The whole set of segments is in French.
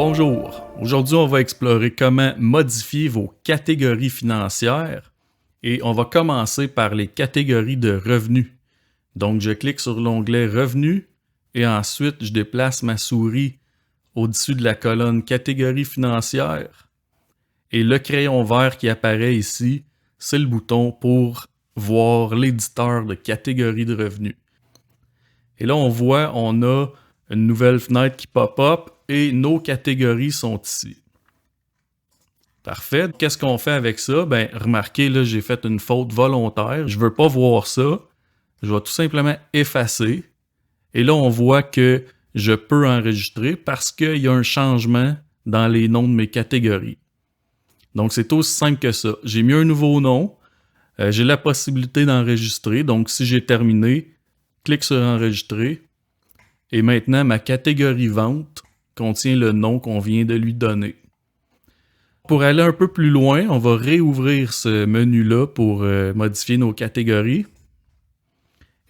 Bonjour, aujourd'hui on va explorer comment modifier vos catégories financières et on va commencer par les catégories de revenus. Donc je clique sur l'onglet Revenus et ensuite je déplace ma souris au-dessus de la colonne Catégories financières et le crayon vert qui apparaît ici, c'est le bouton pour voir l'éditeur de catégories de revenus. Et là on voit, on a une nouvelle fenêtre qui pop-up et nos catégories sont ici. Parfait. Qu'est-ce qu'on fait avec ça? Ben, remarquez, là, j'ai fait une faute volontaire. Je veux pas voir ça. Je vais tout simplement effacer. Et là, on voit que je peux enregistrer parce qu'il y a un changement dans les noms de mes catégories. Donc, c'est aussi simple que ça. J'ai mis un nouveau nom. J'ai la possibilité d'enregistrer. Donc, si j'ai terminé, clique sur enregistrer. Et maintenant, ma catégorie vente contient le nom qu'on vient de lui donner. Pour aller un peu plus loin, on va réouvrir ce menu-là pour modifier nos catégories.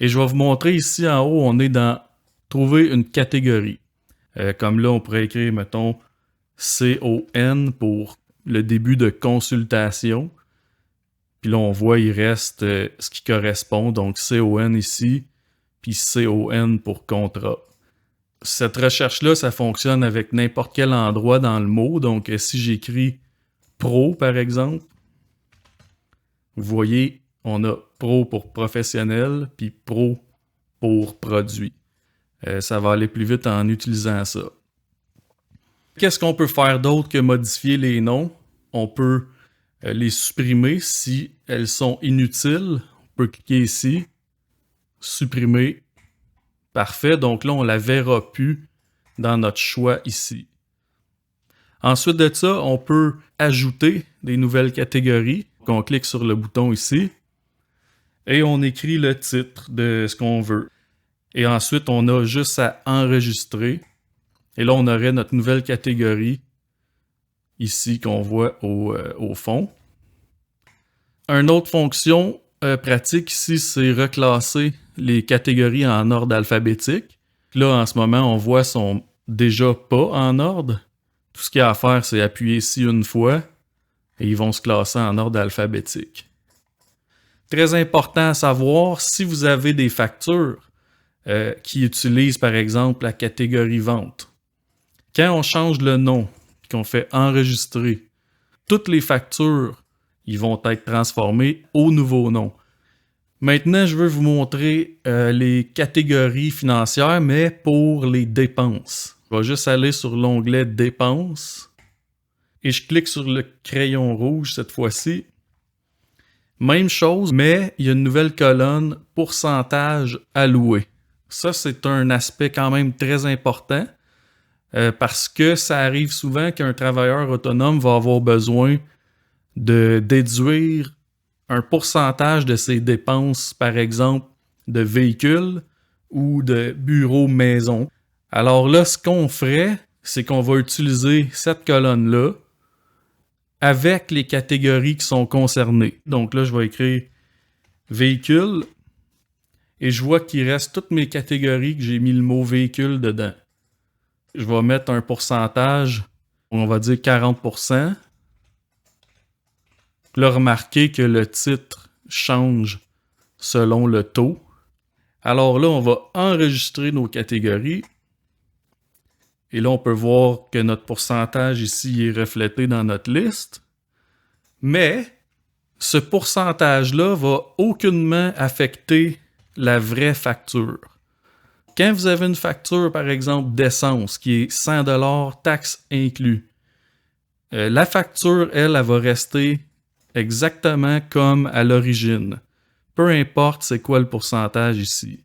Et je vais vous montrer ici en haut, on est dans « Trouver une catégorie ». Comme là, on pourrait écrire, mettons, CON pour le début de consultation. Puis là, on voit, il reste ce qui correspond, donc CON ici, puis CON pour contrat. Cette recherche-là, ça fonctionne avec n'importe quel endroit dans le mot. Donc, si j'écris pro, par exemple, vous voyez, on a pro pour professionnel, puis pro pour produit. Ça va aller plus vite en utilisant ça. Qu'est-ce qu'on peut faire d'autre que modifier les noms? On peut les supprimer si elles sont inutiles. On peut cliquer ici, supprimer. Parfait, donc là, on la verra plus dans notre choix ici. Ensuite de ça, on peut ajouter des nouvelles catégories. On clique sur le bouton ici et on écrit le titre de ce qu'on veut. Et ensuite, on a juste à enregistrer. Et là, on aurait notre nouvelle catégorie ici qu'on voit au fond. Une autre fonction pratique ici, c'est reclasser les catégories en ordre alphabétique. Là, en ce moment, on voit sont déjà pas en ordre. Tout ce qu'il y a à faire, c'est appuyer ici une fois et ils vont se classer en ordre alphabétique. Très important à savoir, si vous avez des factures qui utilisent par exemple la catégorie vente, quand on change le nom et qu'on fait enregistrer, toutes les factures ils vont être transformées au nouveau nom. Maintenant, je veux vous montrer les catégories financières, mais pour les dépenses. Je vais juste aller sur l'onglet Dépenses et je clique sur le crayon rouge cette fois-ci. Même chose, mais il y a une nouvelle colonne Pourcentage alloué. Ça, c'est un aspect quand même très important parce que ça arrive souvent qu'un travailleur autonome va avoir besoin de déduire un pourcentage de ses dépenses, par exemple, de véhicules ou de bureau-maison. Alors là, ce qu'on ferait, c'est qu'on va utiliser cette colonne-là avec les catégories qui sont concernées. Donc là, je vais écrire véhicule et je vois qu'il reste toutes mes catégories que j'ai mis le mot véhicule dedans. Je vais mettre un pourcentage, on va dire 40%. Là, remarquez que le titre change selon le taux. Alors là, on va enregistrer nos catégories. Et là, on peut voir que notre pourcentage ici est reflété dans notre liste. Mais ce pourcentage-là va aucunement affecter la vraie facture. Quand vous avez une facture, par exemple, d'essence qui est 100$, taxes inclus, la facture, elle va rester exactement comme à l'origine. Peu importe c'est quoi le pourcentage ici.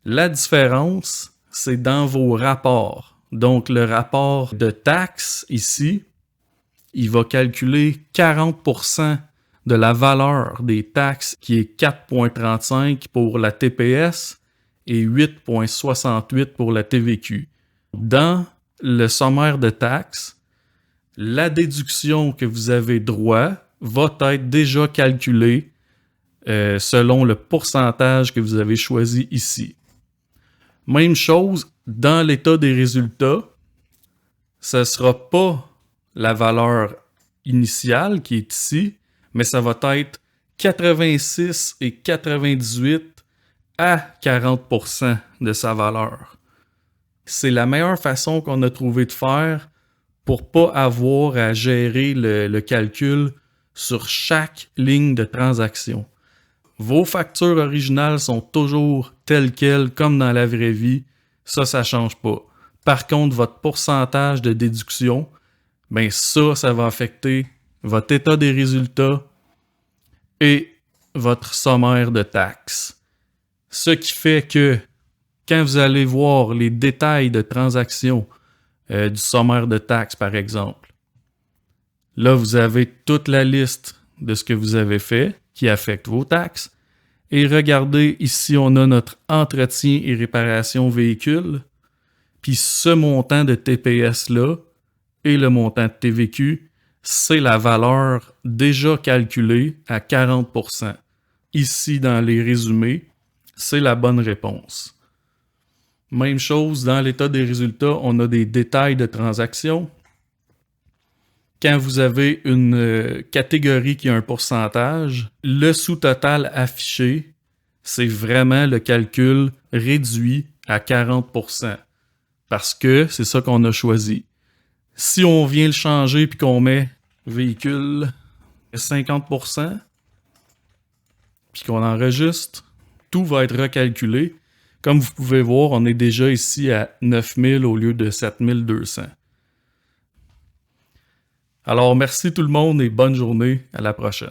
La différence, c'est dans vos rapports. Donc, le rapport de taxes ici, il va calculer 40% de la valeur des taxes qui est 4,35 pour la TPS et 8,68 pour la TVQ. Dans le sommaire de taxes, la déduction que vous avez droit va être déjà calculée selon le pourcentage que vous avez choisi ici. Même chose dans l'état des résultats. ce ne sera pas la valeur initiale qui est ici, mais ça va être 86 et 98 à 40% de sa valeur. C'est la meilleure façon qu'on a trouvé de faire pour pas avoir à gérer le calcul sur chaque ligne de transaction. Vos factures originales sont toujours telles quelles comme dans la vraie vie. Ça change pas. Par contre, votre pourcentage de déduction, ben ça va affecter votre état des résultats et votre sommaire de taxes. Ce qui fait que quand vous allez voir les détails de transactions du sommaire de taxes, par exemple, là, vous avez toute la liste de ce que vous avez fait qui affecte vos taxes. Et regardez, ici, on a notre entretien et réparation véhicule. Puis ce montant de TPS-là et le montant de TVQ, c'est la valeur déjà calculée à 40%. Ici, dans les résumés, c'est la bonne réponse. Même chose, dans l'état des résultats, on a des détails de transactions. Quand vous avez une catégorie qui a un pourcentage, le sous-total affiché, c'est vraiment le calcul réduit à 40%. Parce que c'est ça qu'on a choisi. Si on vient le changer puis qu'on met véhicule 50%, puis qu'on enregistre, tout va être recalculé. Comme vous pouvez voir, on est déjà ici à 9000 au lieu de 7200. Alors, merci tout le monde et bonne journée. À la prochaine.